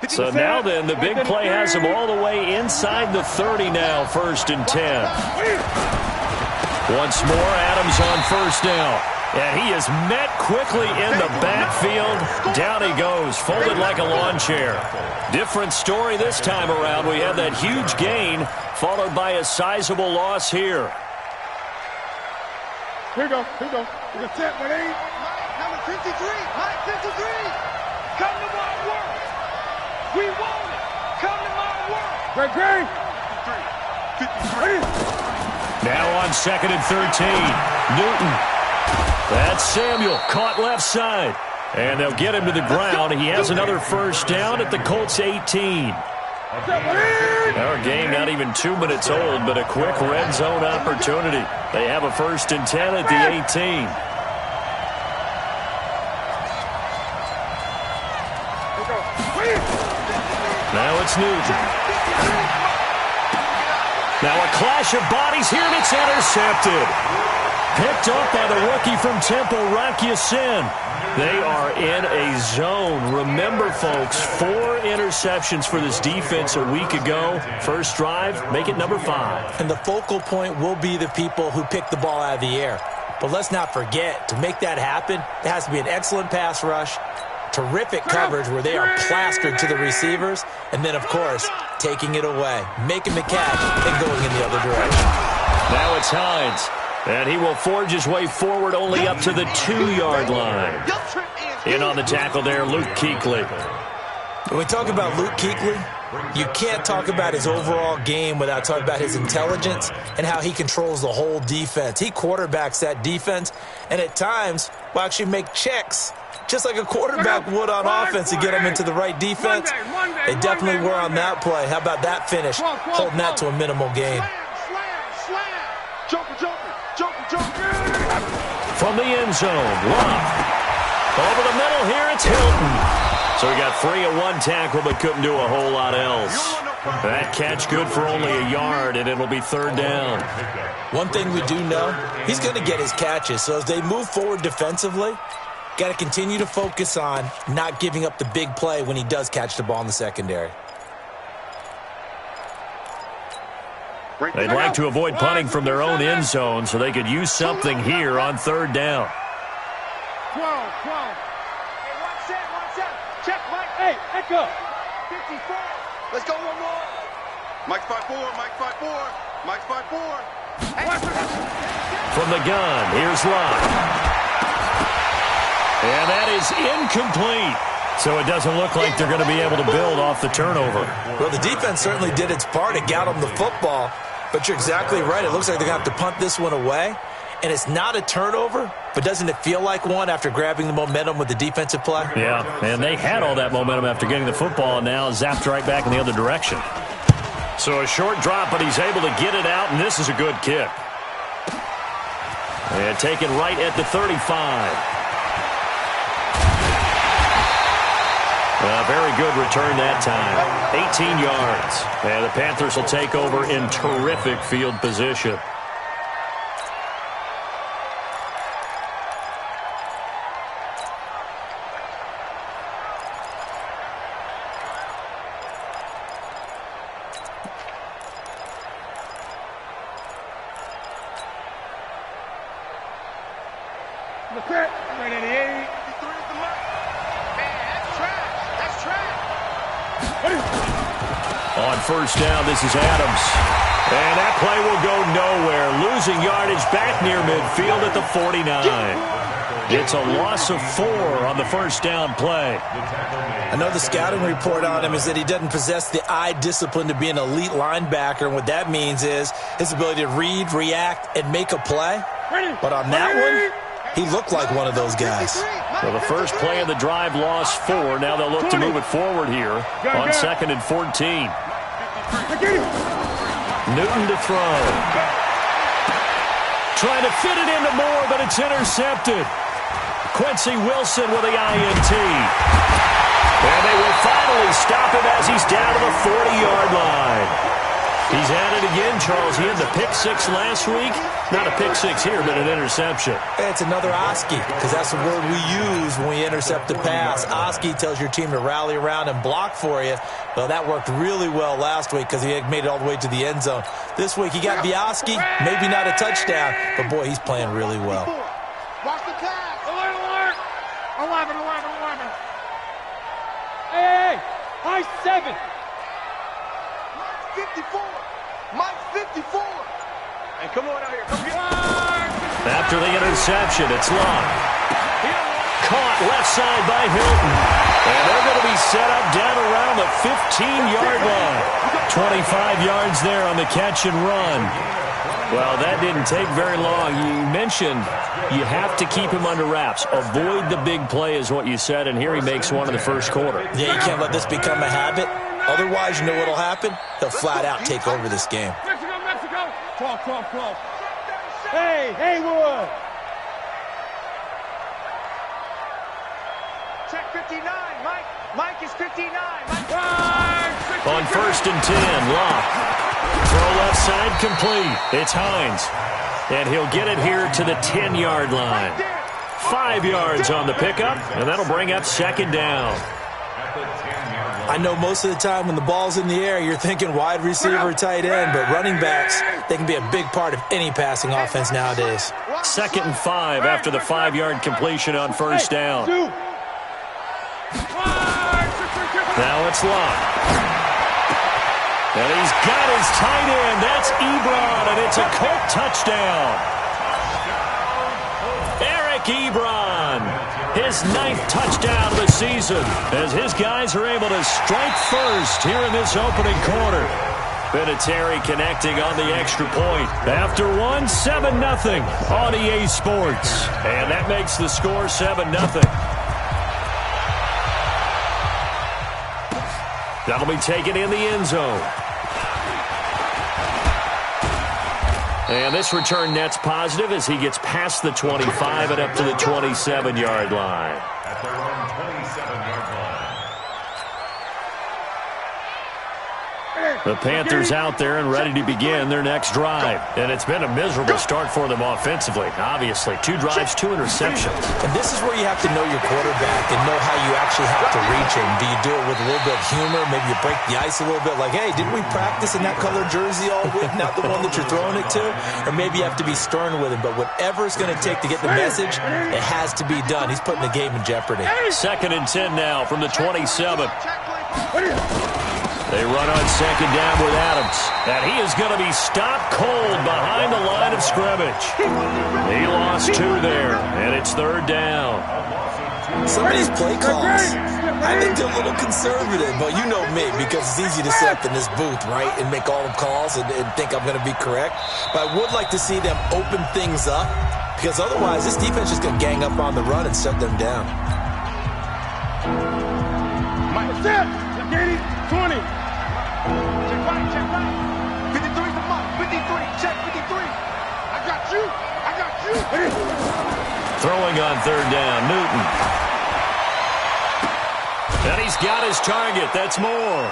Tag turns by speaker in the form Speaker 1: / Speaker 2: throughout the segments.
Speaker 1: So now then, the big play has him all the way inside the 30 now, 1st and 10. Once more, Adams on first down. And he is met quickly in the backfield. Down he goes, folded like a lawn chair. Different story this time around. We have that huge gain, followed by a sizable loss here.
Speaker 2: Here we go. We're going to set 1-8.
Speaker 3: Number 53, Mike 53. Come to my work. We want it. Come to my work.
Speaker 2: Great.
Speaker 3: 53.
Speaker 1: Now on 2nd and 13. Newton. That's Samuel, caught left side. And they'll get him to the ground. He has another first down at the Colts 18. Our game not even 2 minutes old, but a quick red zone opportunity. They have a 1st and 10 at the 18. Now it's Newton. Now a clash of bodies here, and it's intercepted. Picked up by the rookie from Temple, Rock Ya-Sin. They are in a zone. Remember, folks, 4 interceptions for this defense a week ago. First drive, make it number 5.
Speaker 4: And the focal point will be the people who pick the ball out of the air. But let's not forget, to make that happen, there has to be an excellent pass rush, terrific coverage where they are plastered to the receivers, and then, of course, taking it away, making the catch, and going in the other direction.
Speaker 1: Now it's Hines. And he will forge his way forward only up to the 2-yard line. In on the tackle there, Luke Kuechly.
Speaker 4: When we talk about Luke Kuechly, you can't talk about his overall game without talking about his intelligence and how he controls the whole defense. He quarterbacks that defense, and at times will actually make checks, just like a quarterback would on offense to get him into the right defense. They definitely were on that play. How about that finish, holding that to a minimal gain.
Speaker 1: From the end zone, Love. Over the middle here, it's Hilton. So he got free of 1 tackle, but couldn't do a whole lot else. That catch good for only a yard, and it'll be 3rd down.
Speaker 4: One thing we do know, he's going to get his catches. So as they move forward defensively, got to continue to focus on not giving up the big play when he does catch the ball in the secondary.
Speaker 1: They'd like to avoid punting from their own end zone, so they could use something here on 3rd down.
Speaker 2: 12.
Speaker 3: Hey, one set. Check, Mike.
Speaker 2: Hey, echo.
Speaker 3: 54. Let's go one more.
Speaker 5: Mike 5-4. Mike 5-4.
Speaker 1: From the gun, here's Love. And that is incomplete. So it doesn't look like they're going to be able to build off the turnover.
Speaker 4: Well, the defense certainly did its part to get them the football. But you're exactly right. It looks like they're going to have to punt this one away. And it's not a turnover, but doesn't it feel like one after grabbing the momentum with the defensive play?
Speaker 1: Yeah, and they had all that momentum after getting the football, and now zapped right back in the other direction. So a short drop, but he's able to get it out, and this is a good kick. And taken right at the 35. Very good return that time. 18 yards. And the Panthers will take over in terrific field position.
Speaker 2: Right at the 8.
Speaker 1: On first down, this is Adams. And that play will go nowhere. Losing yardage back near midfield at the 49. It's a loss of 4 on the first down play.
Speaker 4: I know the scouting report on him is that he doesn't possess the eye discipline to be an elite linebacker. And what that means is his ability to read, react, and make a play. But on that one, he looked like one of those guys.
Speaker 1: Well, the first play of the drive lost 4. Now they'll look to move it forward here on 2nd and 14. Newton to throw. Trying to fit it into Moore, but it's intercepted. Quincy Wilson with the INT. And they will finally stop him as he's down to the 40-yard line. He's at it again, Charles. He had the pick six last week. Not a pick six here, but an interception.
Speaker 4: It's another Oski, because that's the word we use when we intercept the pass. Oski tells your team to rally around and block for you. Well, that worked really well last week because he had made it all the way to the end zone. This week, he got Oski, maybe not a touchdown, but, boy, he's playing really well.
Speaker 3: Watch the pass.
Speaker 2: Alert, alert. 11. Hey, high 7.
Speaker 3: 54. Mike 54. And come on out here. Come get
Speaker 1: After the interception, it's Locke. Caught left side by Hilton. And they're going to be set up down around the 15-yard line. 25 yards there on the catch and run. Well, that didn't take very long. You mentioned you have to keep him under wraps. Avoid the big play is what you said, and here he makes one in the first quarter.
Speaker 4: Yeah, you can't let this become a habit. Otherwise, you know what will happen? He'll flat out take over this game.
Speaker 2: Mexico. 12. Hey, Haywood.
Speaker 3: check 59. Mike is 59.
Speaker 1: On 1st and 10, Locke. Throw left side complete. It's Hines. And he'll get it here to the 10-yard line. 5 yards on the pickup, and that'll bring up 2nd down.
Speaker 4: I know most of the time when the ball's in the air, you're thinking wide receiver, tight end, but running backs, they can be a big part of any passing offense nowadays.
Speaker 1: 2nd and 5 after the 5-yard completion on 1st down. Now it's Locke. And he's got his tight end. That's Ebron, and it's a Colt touchdown. Eric Ebron, his 9th touchdown of the season, as his guys are able to strike first here in this opening quarter. Vinatieri connecting on the extra point. After one, 7-0 on EA Sports. And that makes the score 7-0. That'll be taken in the end zone. And this return net's positive as he gets past the 25 and up to the 27-yard line.
Speaker 6: At their own 27-yard line.
Speaker 1: The Panthers out there and ready to begin their next drive. And it's been a miserable start for them offensively, obviously. 2 drives, 2 interceptions.
Speaker 4: And this is where you have to know your quarterback and know how you actually have to reach him. Do you do it with a little bit of humor? Maybe you break the ice a little bit like, hey, didn't we practice in that color jersey all week, not the one that you're throwing it to? Or maybe you have to be stern with him. But whatever it's going to take to get the message, it has to be done. He's putting the game in jeopardy.
Speaker 1: 2nd and 10 now from the 27. They run on 2nd down with Adams. And he is going to be stopped cold behind the line of scrimmage. He lost 2 there, and it's 3rd down.
Speaker 4: Some of these play calls, I think they're a little conservative. But you know me, because it's easy to sit up in this booth, right, and make all the calls and think I'm going to be correct. But I would like to see them open things up, because otherwise this defense is going to gang up on the run and shut them down.
Speaker 2: Mike, set. 20.
Speaker 3: Check right. 53 for Mike. 53. Check 53. I got you.
Speaker 1: Throwing on 3rd down, Newton. And he's got his target. That's Moore.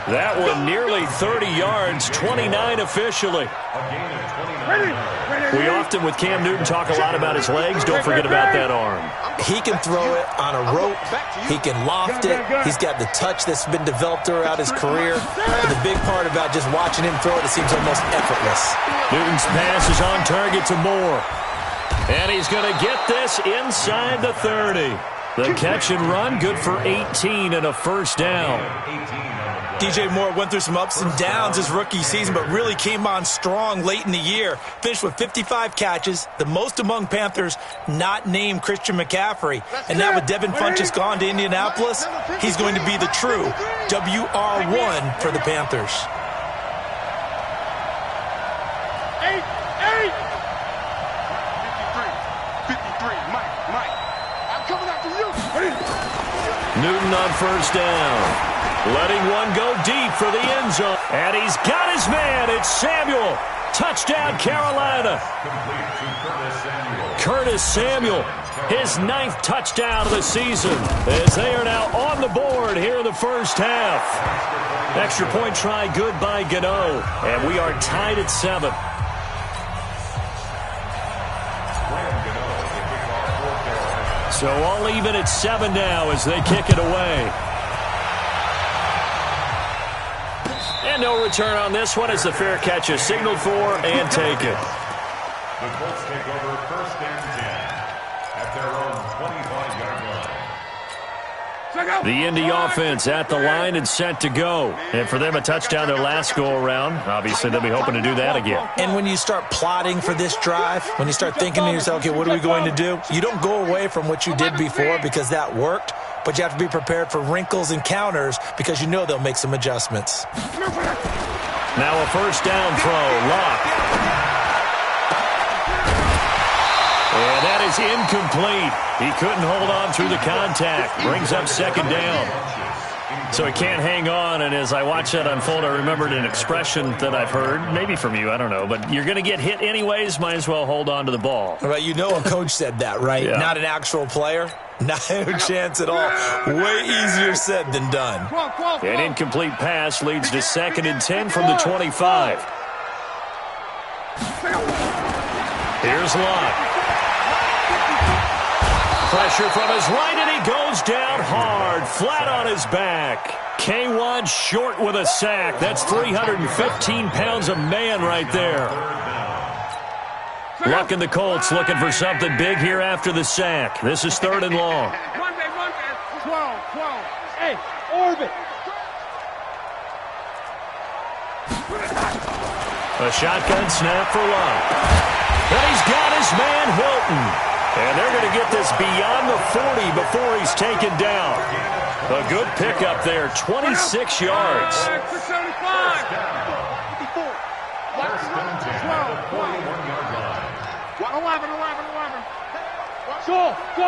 Speaker 1: That one nearly 30 yards, 29 officially. We often, with Cam Newton, talk a lot about his legs. Don't forget about that arm.
Speaker 4: He can throw it on a rope. He can loft it. He's got the touch that's been developed throughout his career. And the big part about just watching him throw it, it seems almost effortless.
Speaker 1: Newton's pass is on target to Moore. And he's going to get this inside the 30. The catch and run, good for 18 and a 1st down.
Speaker 4: DJ Moore went through some ups and downs his rookie season, but really came on strong late in the year. Finished with 55 catches, the most among Panthers not named Christian McCaffrey. And now with Devin Funchess gone to Indianapolis, he's going to be the true WR1 for the Panthers.
Speaker 3: 53. Mike. I'm coming after you.
Speaker 1: Newton on 1st down. Letting one go deep for the end zone. And he's got his man. It's Samuel. Touchdown, Carolina. Curtis Samuel, his 9th touchdown of the season, as they are now on the board here in the first half. Extra point try good by Gano, and we are tied at 7. So all even at 7 now as they kick it away. And no return on this one as the fair catch is signaled for and taken.
Speaker 6: The Colts take over 1st and 10 at their own 25-yard line.
Speaker 1: The Indy offense at the line and set to go. And for them, a touchdown their last go-around. Obviously, they'll be hoping to do that again.
Speaker 4: And when you start plotting for this drive, when you start thinking to yourself, okay, what are we going to do? You don't go away from what you did before because that worked, but you have to be prepared for wrinkles and counters because you know they'll make some adjustments.
Speaker 1: Now a first down throw. Lock. And that is incomplete. He couldn't hold on through the contact. Brings up 2nd down. So he can't hang on, and as I watch that unfold, I remembered an expression that I've heard, maybe from you, I don't know, but you're going to get hit anyways, might as well hold on to the ball.
Speaker 4: Right, you know a coach said that, right?
Speaker 1: Yeah.
Speaker 4: Not an actual player. Not a chance at all. Way easier said than done.
Speaker 1: An incomplete pass leads to 2nd and 10 from the 25. Here's Locke. Pressure from his right, and he goes down hard, flat on his back. K1 short with a sack. That's 315 pounds a man right there. Luck and the Colts looking for something big here after the sack. This is 3rd and long.
Speaker 2: 12. Hey, orbit.
Speaker 1: A shotgun snap for Luck. And he's got his man Hilton. And they're going to get this beyond the 40 before he's taken down. A good pickup there, 26 yards.
Speaker 2: 11. Go. Go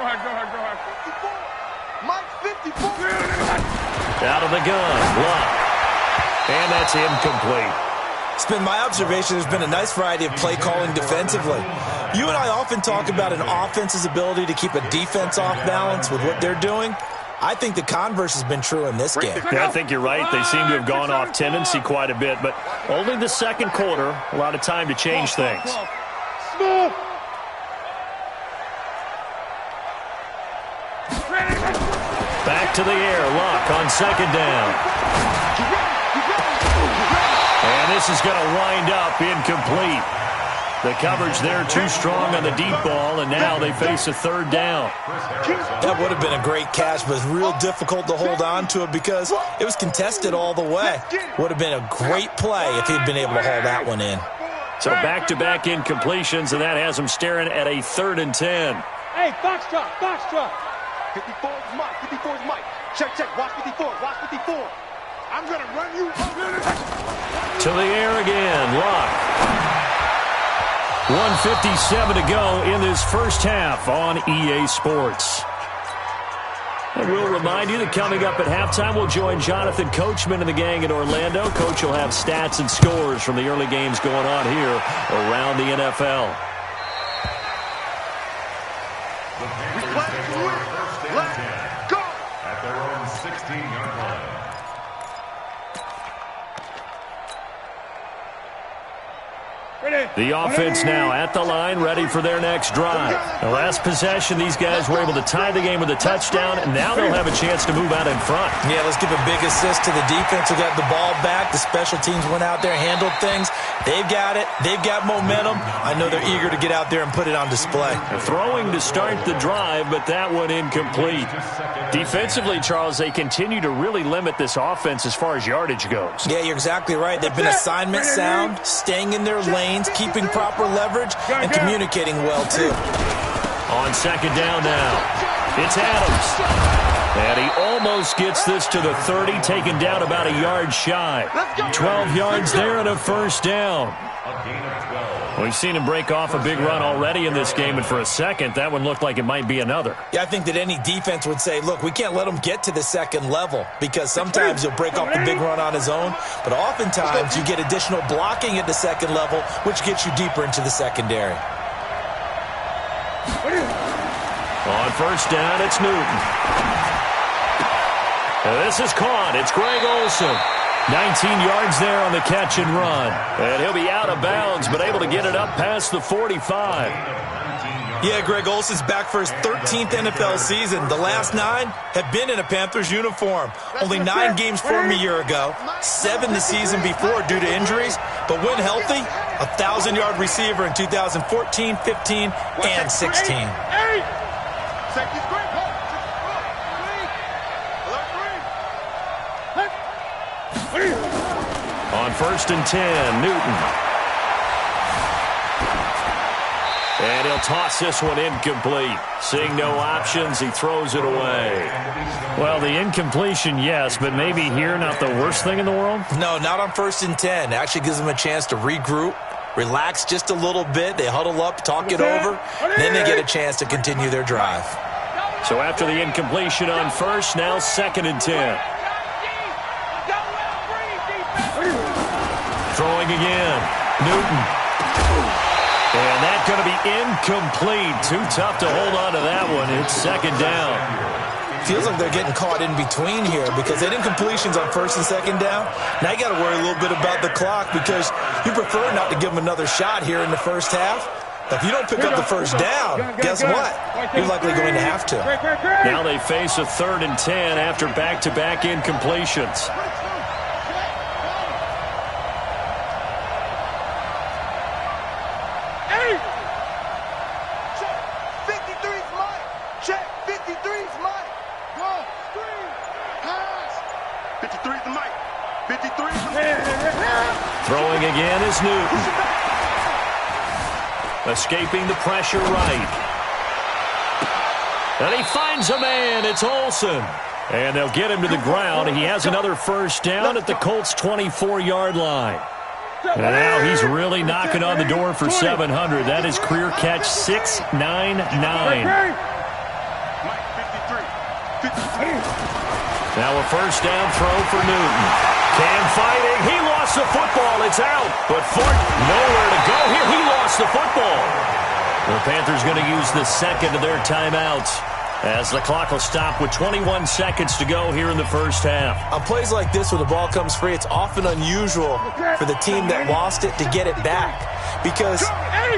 Speaker 2: ahead.
Speaker 3: Mike 54.
Speaker 1: Out of the gun, Luck. And that's incomplete.
Speaker 4: It's been my observation there's been a nice variety of play calling defensively. You and I often talk about an offense's ability to keep a defense off balance with what they're doing. I think the converse has been true in this game.
Speaker 1: Yeah, I think you're right. They seem to have gone off tendency quite a bit, but only the 2nd quarter, a lot of time to change things. Back to the air, Luck on 2nd down. And this is going to wind up incomplete. The coverage there too strong on the deep ball, and now they face a 3rd down.
Speaker 4: That would have been a great catch, but it's real difficult to hold on to it because it was contested all the way. Would have been a great play if he'd been able to hold that one in.
Speaker 1: So back-to-back incompletions, and that has him staring at a 3rd and 10.
Speaker 2: Hey, box drop.
Speaker 3: 54 is Mike. Check. Watch 54. I'm going to run you.
Speaker 1: To the air again, Luck. 1:57 to go in this first half on EA Sports. And we'll remind you that coming up at halftime, we'll join Jonathan Coachman and the gang in Orlando. Coach will have stats and scores from the early games going on here around the NFL.
Speaker 6: The Panthers take over 1st and 10 at their own 16-yard line.
Speaker 1: The offense now at the line, ready for their next drive. The last possession, these guys were able to tie the game with a touchdown, and now they'll have a chance to move out in front.
Speaker 4: Yeah, let's give a big assist to the defense who got the ball back. The special teams went out there, handled things. They've got it. They've got momentum. I know they're eager to get out there and put it on display.
Speaker 1: Throwing to start the drive, but that one incomplete. Defensively, Charles, they continue to really limit this offense as far as yardage goes.
Speaker 4: Yeah, you're exactly right. They've been assignment sound, staying in their lanes, keeping proper leverage, and communicating well, too.
Speaker 1: On 2nd down now, it's Adams. And he almost gets this to the 30, taken down about a yard shy. 12 yards there and a first down.
Speaker 6: A gain of 12.
Speaker 1: We've seen him break off a big run already in this game, and for a second, that one looked like it might be another.
Speaker 4: Yeah, I think that any defense would say, look, we can't let him get to the second level because sometimes he'll break off the big run on his own, but oftentimes you get additional blocking at the second level, which gets you deeper into the secondary.
Speaker 1: On first down, it's Newton. This is caught. It's Greg Olsen. 19 yards there on the catch and run. And he'll be out of bounds, but able to get it up past the 45.
Speaker 4: Yeah, Greg Olsen's back for his 13th NFL season. The last 9 have been in a Panthers uniform. Only 9 games for him a year ago, 7 the season before due to injuries. But when healthy, a 1,000-yard receiver in 2014, 15, and 16.
Speaker 1: On first and 10, Newton. And he'll toss this one incomplete. Seeing no options, he throws it away. Well, the incompletion, yes, but maybe here not the worst thing in the world?
Speaker 4: No, not on first and 10. It actually gives them a chance to regroup, relax just a little bit. They huddle up, talk it over, then they get a chance to continue their drive.
Speaker 1: So after the incompletion on first, now second and 10. Throwing again, Newton. And that's going to be incomplete. Too tough to hold on to that one. It's second down.
Speaker 4: Feels like they're getting caught in between here because they had incompletions on first and second down. Now you got to worry a little bit about the clock because you prefer not to give them another shot here in the first half. If you don't pick up the first down, guess what? You're likely going to have to.
Speaker 1: Now they face a third and 10 after back-to-back incompletions. Throwing again is Newton. Escaping the pressure right. And he finds a man. It's Olsen. And they'll get him to the ground. He has another first down at the Colts' 24-yard line. And now he's really knocking on the door for 700. That is career catch 699. Now a first down throw for Newton. Cam fighting. He lost the football. It's out. But Fort nowhere to go here. He lost the football. The Panthers going to use the second of their timeouts as the clock will stop with 21 seconds to go here in the first half.
Speaker 4: On plays like this where the ball comes free, it's often unusual for the team that lost it to get it back because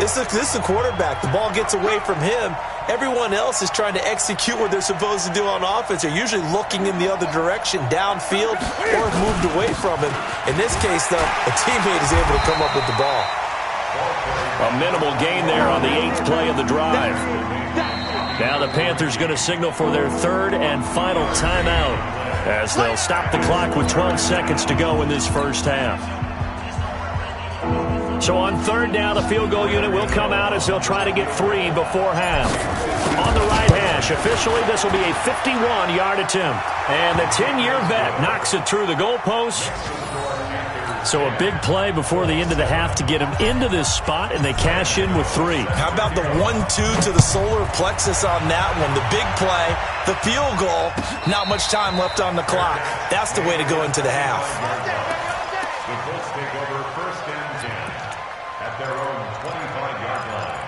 Speaker 4: this is the quarterback. The ball gets away from him. Everyone else is trying to execute what they're supposed to do on offense. They're usually looking in the other direction, downfield, or have moved away from him. In this case, though, a teammate is able to come up with the ball.
Speaker 1: A minimal gain there on the 8th play of the drive. Now the Panthers going to signal for their third and final timeout as they'll stop the clock with 12 seconds to go in this first half. So on third down, the field goal unit will come out as they'll try to get 3 before half. On the right hash, officially this will be a 51-yard attempt. And the 10-year vet knocks it through the goalpost. So a big play before the end of the half to get him into this spot, and they cash in with 3.
Speaker 4: How about the 1-2 to the solar plexus on that one? The big play, the field goal, not much time left on the clock. That's the way to go into the half.
Speaker 6: The Colts take over first and 10 at their own 25-yard line.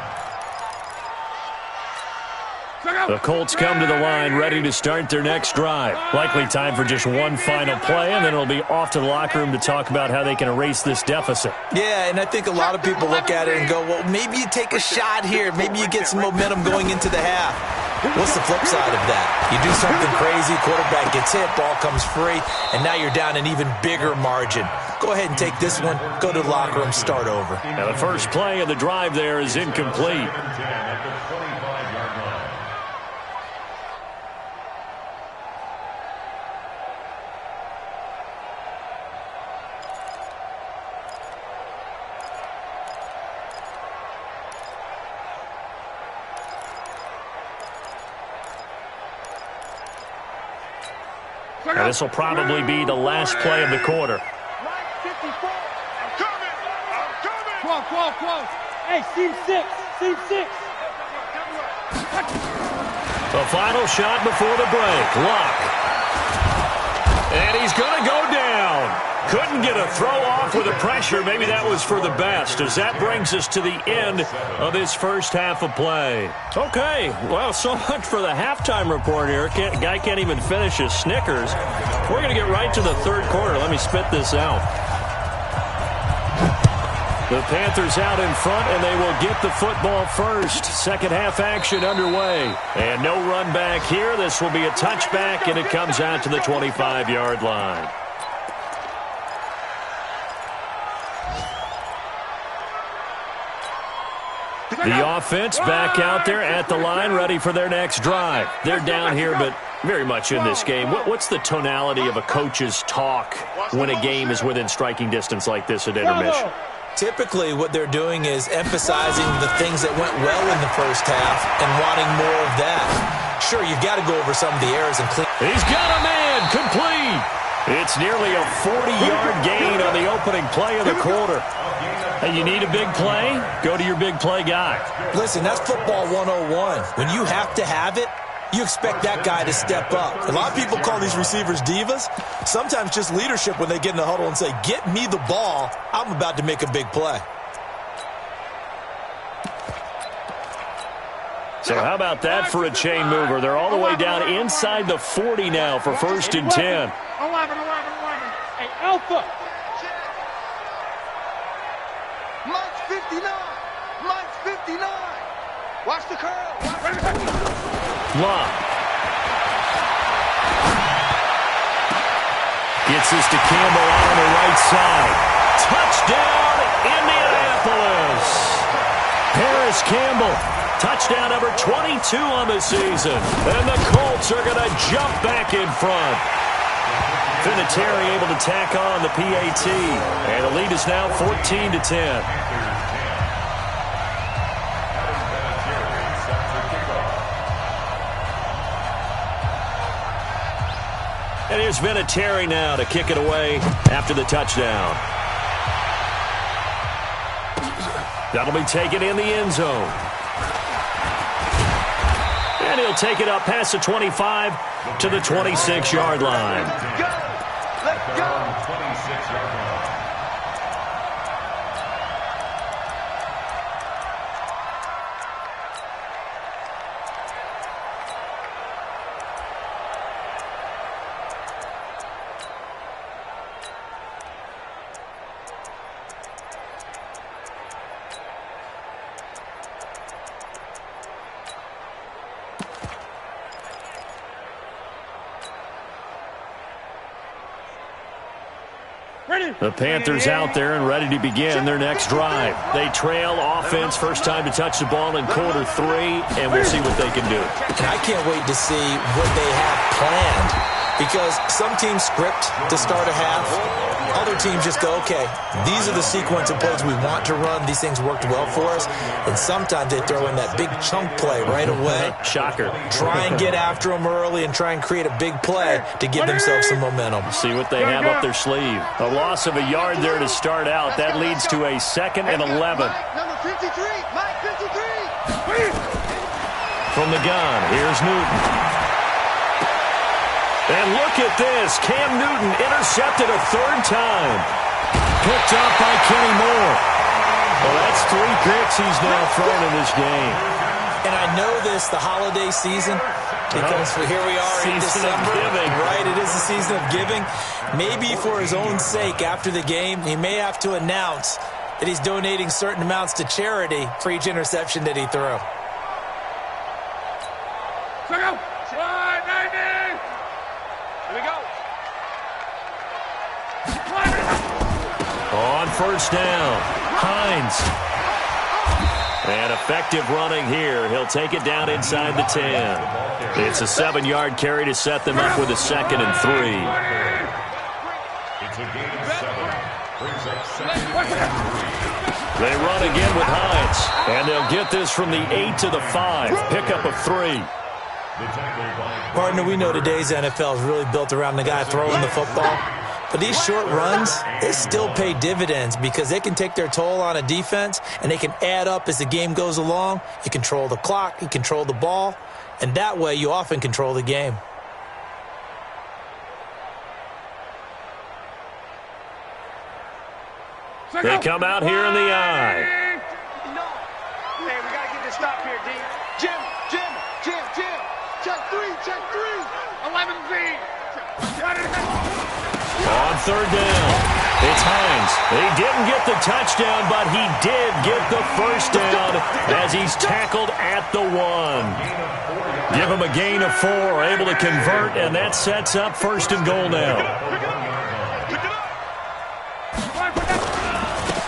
Speaker 1: The Colts come to the line ready to start their next drive. Likely time for just one final play, and then it'll be off to the locker room to talk about how they can erase this deficit.
Speaker 4: Yeah, and I think a lot of people look at it and go, well, maybe you take a shot here. Maybe you get some momentum going into the half. What's the flip side of that? You do something crazy, quarterback gets hit, ball comes free, and now you're down an even bigger margin. Go ahead and take this one, go to the locker room, start over.
Speaker 1: Now the first play of the drive there is incomplete. Now this will probably be the last play of the quarter.
Speaker 2: 12. Hey, seam 6. Seam 6.
Speaker 1: The final shot before the break. Luck. And he's going to go down. Couldn't get a throw off with the pressure. Maybe that was for the best, as that brings us to the end of this first half of play. Okay, well, so much for the halftime report here. Guy can't even finish his Snickers. We're going to get right to the third quarter. Let me spit this out. The Panthers out in front, and they will get the football first. Second half action underway. And no run back here. This will be a touchback, and it comes out to the 25-yard line. The offense back out there at the line, ready for their next drive. They're down here, but very much in this game. What's the tonality of a coach's talk when a game is within striking distance like this at intermission?
Speaker 4: Typically, what they're doing is emphasizing the things that went well in the first half and wanting more of that. Sure, you've got to go over some of the errors and clean.
Speaker 1: He's got a man complete. It's nearly a 40-yard gain on the opening play of the quarter. And you need a big play? Go to your big play guy.
Speaker 4: Listen, that's football 101. When you have to have it, you expect that guy to step up. A lot of people call these receivers divas. Sometimes just leadership when they get in the huddle and say, get me the ball. I'm about to make a big play.
Speaker 1: So how about that for a chain mover? They're all the way down inside the 40 now for 1st and 10.
Speaker 2: 11. Hey, Alpha.
Speaker 3: Mike's 59. Mike's 59. Watch the curl.
Speaker 1: Long. Gets this to Campbell out on the right side. Touchdown, Indianapolis. Paris Campbell. Touchdown number 22 on the season. And the Colts are going to jump back in front. Vinatieri able to tack on the PAT. And the lead is now 14-10. And here's Vinatieri now to kick it away after the touchdown. That'll be taken in the end zone. And he'll take it up past the 25 to the 26-yard line.
Speaker 3: Let's go.
Speaker 6: 26-yard line.
Speaker 1: The Panthers out there and ready to begin their next drive. They trail offense, first time to touch the ball in quarter 3, and we'll see what they can do.
Speaker 4: And I can't wait to see what they have planned, because some teams script to start a half. Other teams just go, okay, these are the sequence of plays we want to run. These things worked well for us. And sometimes they throw in that big chunk play right away.
Speaker 1: Shocker.
Speaker 4: Try and get after them early and try and create a big play to give themselves some momentum.
Speaker 1: See what they have up their sleeve. A loss of a yard there to start out. That leads to a 2nd and 11.
Speaker 3: Number 53. Mike 53.
Speaker 1: From the gun, here's Newton. And look at this. Cam Newton intercepted a 3rd time. Picked up by Kenny Moore. Well, that's 3 picks he's now thrown in this game.
Speaker 4: And I know this, the holiday season, because here we are in December.
Speaker 1: Giving.
Speaker 4: Right, it is the season of giving. Maybe for his own sake after the game, he may have to announce that he's donating certain amounts to charity for each interception that he threw.
Speaker 2: Here we go.
Speaker 1: On 1st down, Hines. And effective running here. He'll take it down inside the 10. It's a 7-yard carry to set them up with a 2nd and 3.
Speaker 6: It's a gain of 7. Brings up 2nd and 3.
Speaker 1: They run again with Hines. And they'll get this from the 8 to the 5. Pickup of 3.
Speaker 4: Partner, we know today's NFL is really built around the guy throwing the football. But these short runs, they still pay dividends because they can take their toll on a defense and they can add up as the game goes along. You control the clock, you control the ball, and that way you often control the game.
Speaker 1: They come out here in the eye.
Speaker 3: No. Hey, we got to get this stop here, D. Jim. Check three.
Speaker 2: 11Z.
Speaker 1: On third down, it's Hines. He didn't get the touchdown, but he did get the first down as he's tackled at the 1. Give him a gain of 4, able to convert, and that sets up first and goal now.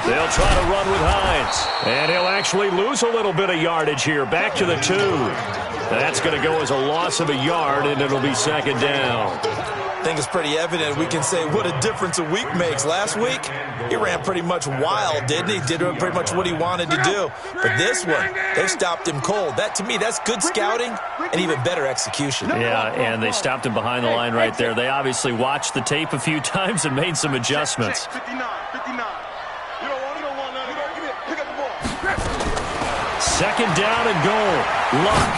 Speaker 1: They'll try to run with Hines, and he'll actually lose a little bit of yardage here. Back to the 2. That's going to go as a loss of a yard, and it'll be second down.
Speaker 4: I think it's pretty evident. We can say what a difference a week makes. Last week, he ran pretty much wild, didn't he? Did pretty much what he wanted to do. But this one, they stopped him cold. That, to me, that's good scouting and even better execution.
Speaker 1: Yeah, and they stopped him behind the line right there. They obviously watched the tape a few times and made some adjustments.
Speaker 5: 59. You don't want none of it. Pick up the ball.
Speaker 1: Second down and goal. Luck.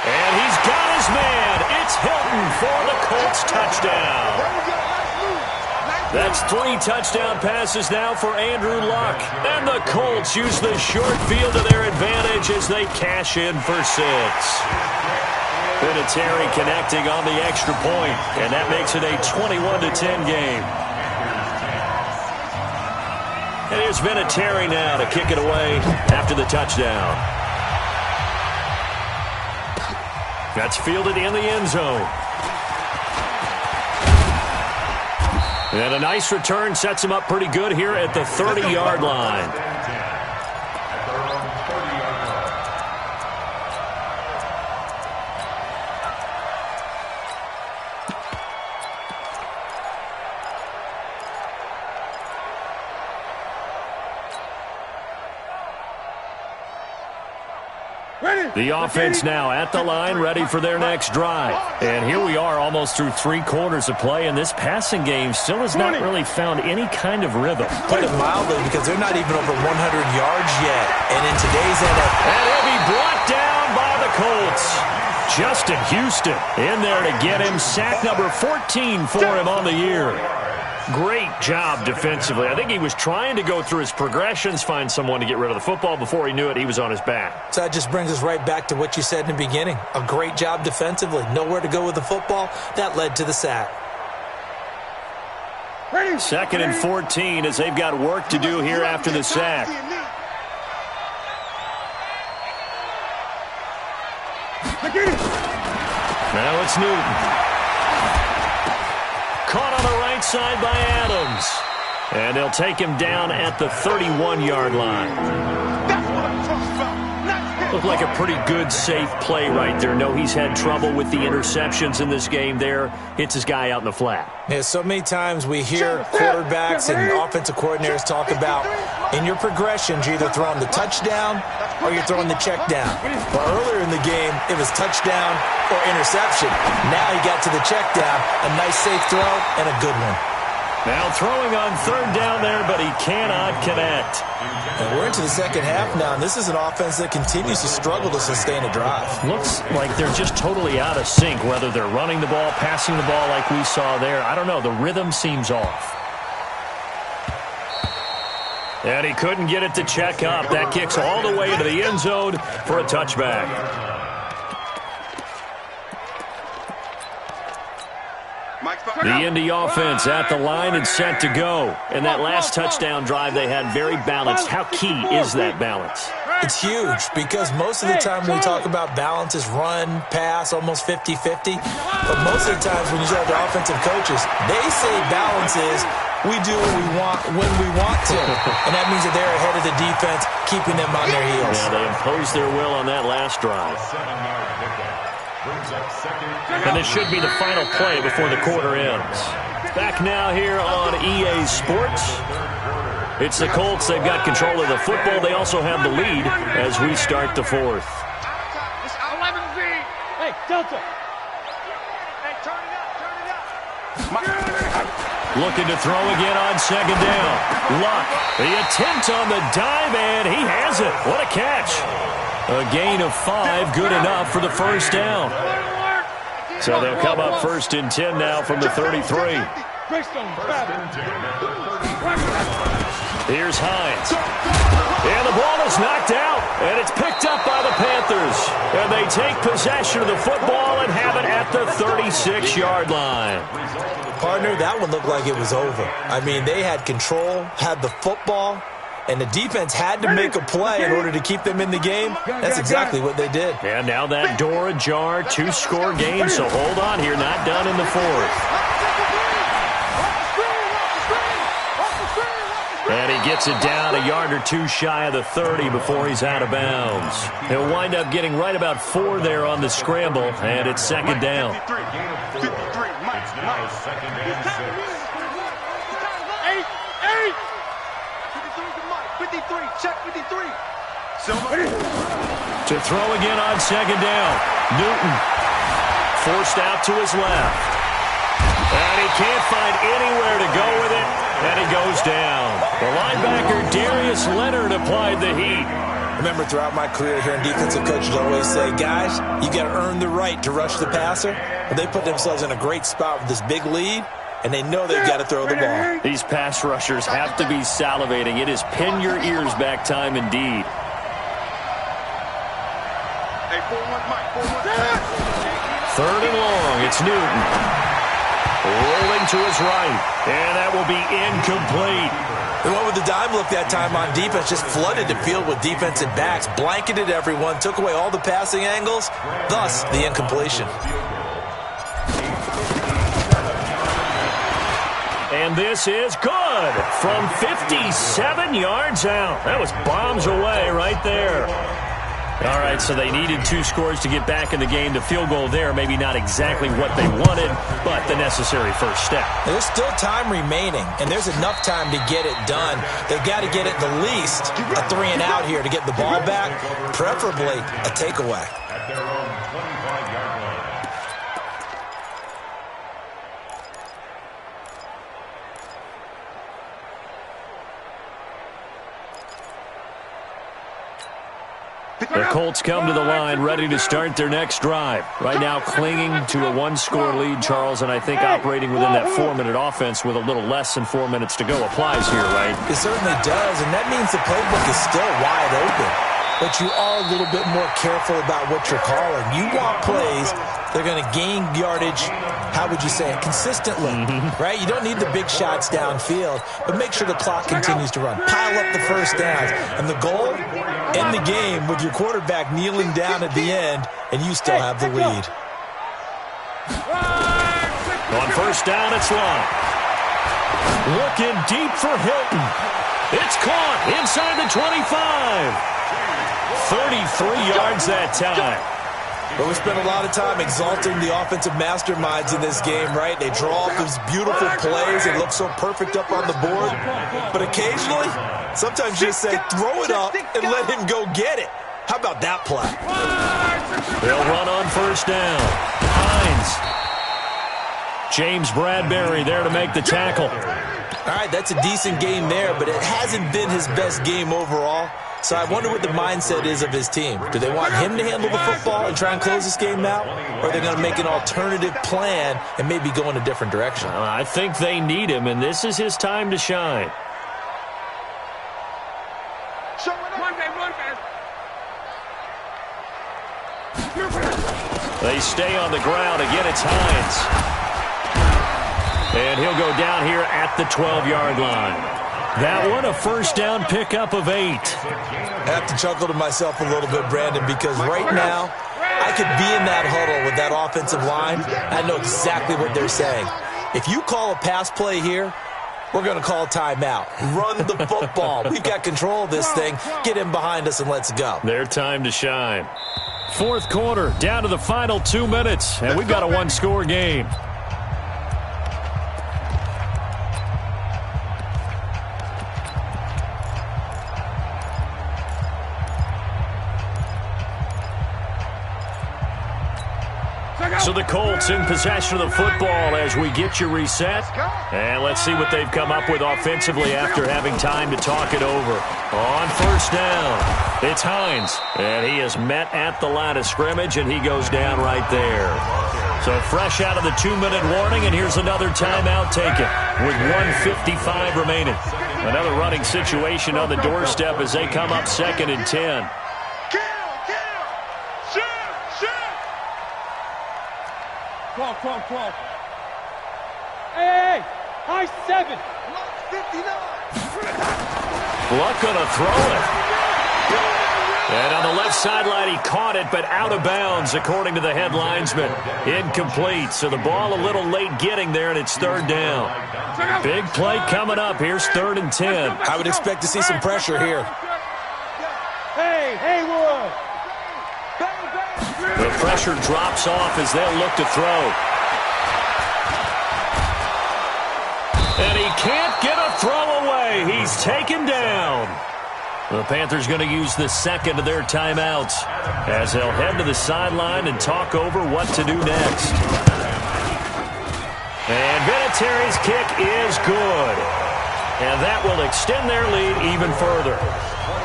Speaker 1: And he's got his man. It's Hilton for the Colts touchdown. That's 3 touchdown passes now for Andrew Luck. And the Colts use the short field to their advantage as they cash in for 6. Vinatieri connecting on the extra point, and that makes it a 21-10 game. And here's Vinatieri now to kick it away after the touchdown. That's fielded in the end zone. And a nice return sets him up pretty good here at the 30-yard line. The offense now at the line, ready for their next drive. And here we are almost through 3 quarters of play, and this passing game still has not really found any kind of rhythm.
Speaker 4: Put it mildly, because they're not even over 100 yards yet. And in today's NFL...
Speaker 1: And he'll be brought down by the Colts. Justin Houston in there to get him. Sack number 14 for him on the year. Great job defensively. I think he was trying to go through his progressions, find someone to get rid of the football. Before he knew it, he was on his back.
Speaker 4: So that just brings us right back to what you said in the beginning. A great job defensively. Nowhere to go with the football. That led to the sack.
Speaker 1: Second and 14 as they've got work to do here after the sack. Now it's Newton. Caught on the right side by Adams. And they'll take him down at the 31-yard line. Looked like a pretty good, safe play right there. No, he's had trouble with the interceptions in this game there. Hits his guy out in the flat.
Speaker 4: Yeah, so many times we hear quarterbacks and offensive coordinators talk about in your progressions, you're either throwing the touchdown or you're throwing the check down. Well, earlier in the game, it was touchdown or interception. Now he got to the check down, a nice safe throw and a good one.
Speaker 1: Now throwing on third down there, but he cannot connect.
Speaker 4: And we're into the second half now, and this is an offense that continues to struggle to sustain a drive.
Speaker 1: Looks like they're just totally out of sync, whether they're running the ball, passing the ball like we saw there. I don't know. The rhythm seems off. And he couldn't get it to check up. That kicks all the way to the end zone for a touchback. The Indy offense at the line and set to go. And that last touchdown drive they had very balanced. How key is that balance?
Speaker 4: It's huge because most of the time when we talk about balance is run, pass, almost 50-50. But most of the times when you talk to offensive coaches, they say balance is we do what we want when we want to. And that means that they're ahead of the defense, keeping them on their heels.
Speaker 1: Yeah, they imposed their will on that last drive. And this should be the final play before the quarter ends. Back now here on EA Sports. It's the Colts. They've got control of the football. They also have the lead as we start the fourth.
Speaker 2: 11Z. Hey, Delta. Hey, turn it up.
Speaker 1: Looking to throw again on second down. Luck, the attempt on the dive, and he has it. What a catch. A gain of 5, good enough for the first down. So they'll come up 1st and 10 now from the 33. Here's Hines. And the ball is knocked out, and it's picked up by the Panthers. And they take possession of the football and have it at the 36-yard line.
Speaker 4: Partner, that one looked like it was over. I mean, they had control, had the football, and the defense had to make a play in order to keep them in the game. That's exactly what they did.
Speaker 1: And now that door ajar, 2-score game, so hold on here, not done in the 4th. And he gets it down a yard or 2 shy of the 30 before he's out of bounds. He'll wind up getting right about 4 there on the scramble, and it's 2nd down.
Speaker 5: 53, Mike.
Speaker 6: Now 2nd and 6.
Speaker 3: 8. 53 to Mike. 53. Check 53.
Speaker 1: To throw again on 2nd down. Newton forced out to his left. And he can't find anywhere to go with it, and he goes down. The linebacker, Darius Leonard, applied the heat.
Speaker 4: Remember, throughout my career here in defensive coaches always say, guys, you got to earn the right to rush the passer. But they put themselves in a great spot with this big lead, and they know they've got to throw the ball.
Speaker 1: These pass rushers have to be salivating. It is pin your ears back time indeed.
Speaker 5: Hey, 4-1, Mike. 4-1.
Speaker 1: 3rd and long. It's Newton. Rolling to his right, and that will be incomplete.
Speaker 4: The one with the dime look that time on defense just flooded the field with defensive backs, blanketed everyone, took away all the passing angles, thus the incompletion.
Speaker 1: And this is good from 57 yards out. That was bombs away right there. All right, so they needed 2 scores to get back in the game. The field goal there, maybe not exactly what they wanted, but the necessary first step.
Speaker 4: There's still time remaining, and there's enough time to get it done. They've got to get it the least a 3 and out here to get the ball back, preferably a takeaway.
Speaker 6: At their own 25-yard line.
Speaker 1: The Colts come to the line ready to start their next drive. Right now clinging to a 1-score lead, Charles, and I think operating within that 4-minute offense with a little less than 4 minutes to go applies here, right?
Speaker 4: It certainly does, and that means the playbook is still wide open. But you are a little bit more careful about what you're calling. You want plays that are going to gain yardage, how would you say it, consistently, right? You don't need the big shots downfield, but make sure the clock continues to run. Pile up the first downs. And the goal, end the game with your quarterback kneeling down at the end, and you still have the lead.
Speaker 1: On first down, it's Long. Looking deep for Hilton. It's caught inside the 25. 33 yards that time.
Speaker 4: But we spent a lot of time exalting the offensive masterminds in this game, right? They draw up these beautiful plays. They look so perfect up on the board. But occasionally, sometimes you just say, throw it up and let him go get it. How about that play?
Speaker 1: They'll run on first down. Hines. James Bradbury there to make the tackle.
Speaker 4: All right, that's a decent game there, but it hasn't been his best game overall. So I wonder what the mindset is of his team. Do they want him to handle the football and try and close this game out? Or are they going to make an alternative plan and maybe go in a different direction?
Speaker 1: I think they need him, and this is his time to shine. They stay on the ground. Again, it's Hines. And he'll go down here at the 12-yard line. That one, a first down pickup of 8.
Speaker 4: I have to chuckle to myself a little bit, Brandon, because right now I could be in that huddle with that offensive line. I know exactly what they're saying. If you call a pass play here, we're going to call timeout. Run the football. We've got control of this thing. Get in behind us and let's go.
Speaker 1: Their time to shine. 4th quarter, down to the final 2 minutes, and we've got a 1-score game. So the Colts in possession of the football as we get you reset. And let's see what they've come up with offensively after having time to talk it over. On first down, it's Hines. And he is met at the line of scrimmage, and he goes down right there. So fresh out of the 2-minute warning, and here's another timeout taken with 1:55 remaining. Another running situation on the doorstep as they come up 2nd and 10.
Speaker 3: Crawl. Hey, high 7. 59.
Speaker 1: Luck gonna throw it. And on the left sideline, he caught it, but out of bounds, according to the head linesman. Incomplete, so the ball a little late getting there, and it's 3rd down. Big play coming up. Here's 3rd and 10.
Speaker 4: I would expect to see some pressure here.
Speaker 3: Hey, Haywood.
Speaker 1: The pressure drops off as they'll look to throw. And he can't get a throw away. He's taken down. The Panthers going to use the second of their timeouts as they'll head to the sideline and talk over what to do next. And Vinatieri's kick is good. And that will extend their lead even further.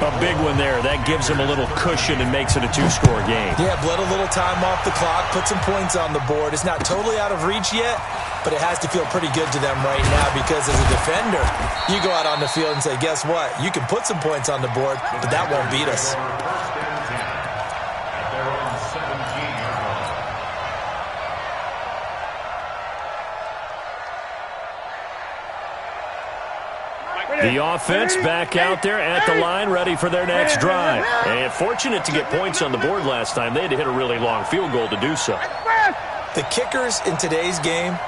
Speaker 1: A big one there. That gives them a little cushion and makes it a 2-score game.
Speaker 4: Yeah, bled a little time off the clock, put some points on the board. It's not totally out of reach yet, but it has to feel pretty good to them right now because as a defender, you go out on the field and say, guess what? You can put some points on the board, but that won't beat us.
Speaker 1: The offense back out there at the line, ready for their next drive. And fortunate to get points on the board last time. They had to hit a really long field goal to do so.
Speaker 4: The kickers in today's game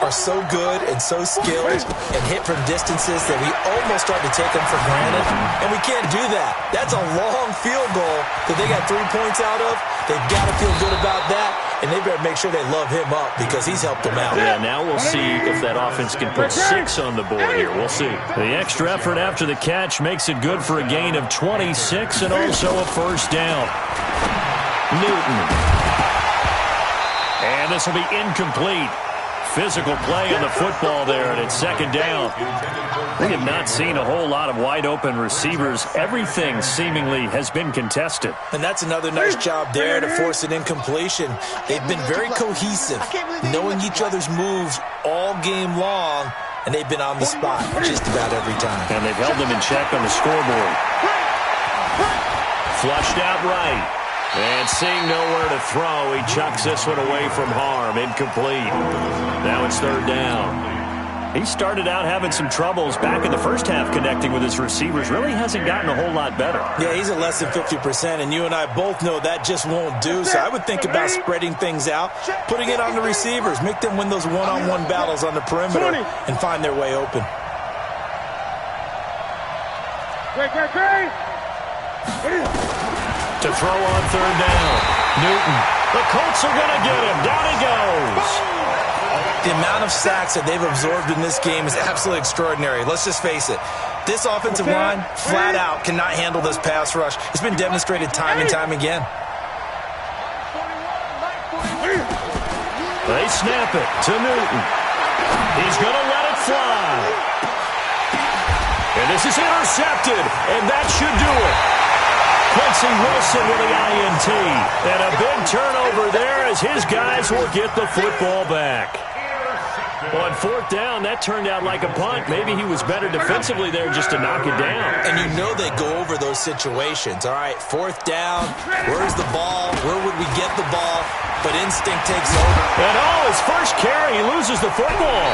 Speaker 4: are so good and so skilled and hit from distances that we almost start to take them for granted, and we can't do that. That's a long field goal that they got 3 points out of. They've got to feel good about that, and they better make sure they love him up because he's helped them out.
Speaker 1: Yeah, now we'll see if that offense can put 6 on the board here. We'll see. The extra effort after the catch makes it good for a gain of 26 and also a first down. Newton. And this will be incomplete. Physical play on the football there, and it's 2nd down. We have not seen a whole lot of wide-open receivers. Everything seemingly has been contested.
Speaker 4: And that's another nice job there to force an incompletion. They've been very cohesive, knowing each other's moves all game long, and they've been on the spot just about every time.
Speaker 1: And they've held them in check on the scoreboard. Flushed out right. And seeing nowhere to throw, he chucks this one away from harm. Incomplete. Now it's 3rd down. He started out having some troubles back in the first half connecting with his receivers. Really hasn't gotten a whole lot better.
Speaker 4: Yeah, he's at less than 50%, and you and I both know that just won't do. So I would think about spreading things out, putting it on the receivers, make them win those one-on-one battles on the perimeter and find their way open.
Speaker 3: Great.
Speaker 1: To throw on 3rd down. Newton. The Colts are going to get him. Down he goes.
Speaker 4: The amount of sacks that they've absorbed in this game is absolutely extraordinary. Let's just face it. This offensive line, flat out, cannot handle this pass rush. It's been demonstrated time and time again.
Speaker 1: They snap it to Newton. He's going to let it fly. And this is intercepted, and that should do it. Quincy Wilson with the INT. And a big turnover there as his guys will get the football back. On 4th down, that turned out like a punt. Maybe he was better defensively there just to knock it down.
Speaker 4: And you know they go over those situations. All right, 4th down, where's the ball? Where would we get the ball? But instinct takes over.
Speaker 1: And his first carry, he loses the football.